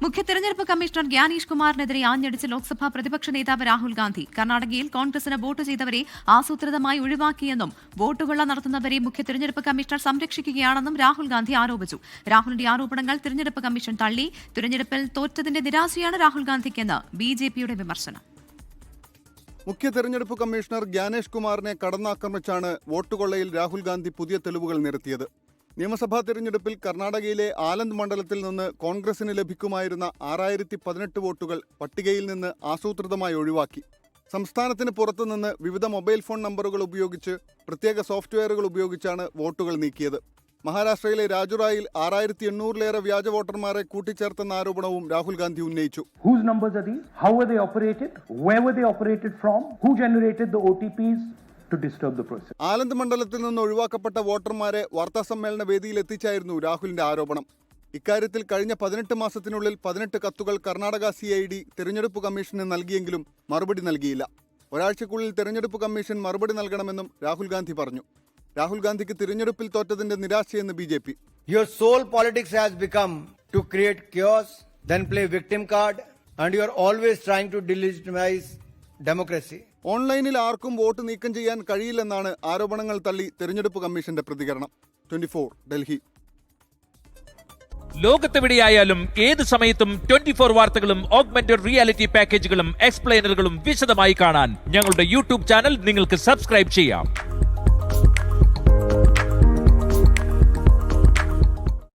മുഖ്യ തെരഞ്ഞെടുപ്പ് കമ്മീഷണർ ഗ്യാനേഷ് കുമാറിനെതിരെ ആഞ്ഞടിച്ച് ലോക്സഭാ പ്രതിപക്ഷ നേതാവ് രാഹുൽ ഗാന്ധി. കർണാടകയിൽ കോൺഗ്രസിന് വോട്ട് ചെയ്തവരെ ആസൂത്രിതമായി ഒഴിവാക്കിയെന്നും വോട്ടുകൊള്ള നടത്തുന്നവരെ മുഖ്യ തെരഞ്ഞെടുപ്പ് കമ്മീഷണർ സംരക്ഷിക്കുകയാണെന്നും രാഹുൽ ഗാന്ധി ആരോപിച്ചു. രാഹുലിന്റെ ആരോപണങ്ങൾ തെരഞ്ഞെടുപ്പ് കമ്മീഷൻ തള്ളി. തെരഞ്ഞെടുപ്പിൽ തോറ്റതിന്റെ നിരാശയാണ് രാഹുൽ ഗാന്ധിക്കെന്ന് ബിജെപിയുടെ വിമർശനം. മുഖ്യ തെരഞ്ഞെടുപ്പ് കമ്മീഷണർ ഗ്യാനേഷ് കുമാറിനെ കടന്നാക്രമിച്ചാണ് വോട്ടുകൊള്ളയിൽ രാഹുൽ ഗാന്ധി പുതിയ തെളിവുകൾ നിരത്തിയത്. നിയമസഭാ തെരഞ്ഞെടുപ്പിൽ കർണാടകയിലെ ആലന്ദ് മണ്ഡലത്തിൽ നിന്ന് കോൺഗ്രസിന് ലഭിക്കുമായിരുന്ന 6018 വോട്ടുകൾ പട്ടികയിൽ നിന്ന് ആസൂത്രിതമായി ഒഴിവാക്കി. സംസ്ഥാനത്തിന് പുറത്തുനിന്ന് വിവിധ മൊബൈൽ ഫോൺ നമ്പറുകൾ ഉപയോഗിച്ച് പ്രത്യേക സോഫ്റ്റ്വെയറുകൾ ഉപയോഗിച്ചാണ് വോട്ടുകൾ നീക്കിയത്. മഹാരാഷ്ട്രയിലെ രാജുറായിൽ 6800-ലേറെ വ്യാജ വോട്ടർമാരെ കൂട്ടിച്ചേർത്തെന്ന ആരോപണവും രാഹുൽ ഗാന്ധി ഉന്നയിച്ചു. Whose numbers are these? How were they operated? Where were they operated from? Who generated the OTPs to disturb the process? ആലന്ദ് മണ്ഡലത്തിൽ നിന്ന് ഒഴിവാക്കപ്പെട്ട വോട്ടർമാരെ വാർത്താസമ്മേളന വേദിയിൽ എത്തിച്ചായിരുന്നു രാഹുലിന്റെ ആരോപണം. ഇക്കാര്യത്തിൽ കഴിഞ്ഞ 18 മാസത്തിനുള്ളിൽ 18 കത്തുകൾ കർണാടക CID തെരഞ്ഞെടുപ്പ് കമ്മീഷന് നൽകിയെങ്കിലും മറുപടി നൽകിയില്ല. ഒരാഴ്ചക്കുള്ളിൽ തെരഞ്ഞെടുപ്പ് കമ്മീഷൻ മറുപടി നൽകണമെന്നും രാഹുൽ ഗാന്ധി പറഞ്ഞു. രാഹുൽ ഗാന്ധിക്ക് തിരഞ്ഞെടുപ്പിൽ തോറ്റതിന്റെ നിരാശയെന്ന് BJP. Your sole politics has become to create chaos, then play victim card, and you are always trying to delegitimize democracy. ഓൺലൈനിൽ ആർക്കും വോട്ട് നീക്കം ചെയ്യാൻ കഴിയില്ലെന്നാണ് ആരോപണങ്ങൾ തള്ളി തെരഞ്ഞെടുപ്പ് കമ്മീഷന്റെ പ്രതികരണം. 24 ഡൽഹി. ലോകത്തെവിടെയായാലും ഏത് സമയത്തും 24 വാർത്തകളും ഓഗ്മെന്റഡ് റിയാലിറ്റി പാക്കേജുകളും എക്സ്പ്ലെയിനറുകളും വിശദമായി കാണാൻ ഞങ്ങളുടെ യൂട്യൂബ് ചാനൽ നിങ്ങൾക്ക് സബ്സ്ക്രൈബ് ചെയ്യാം.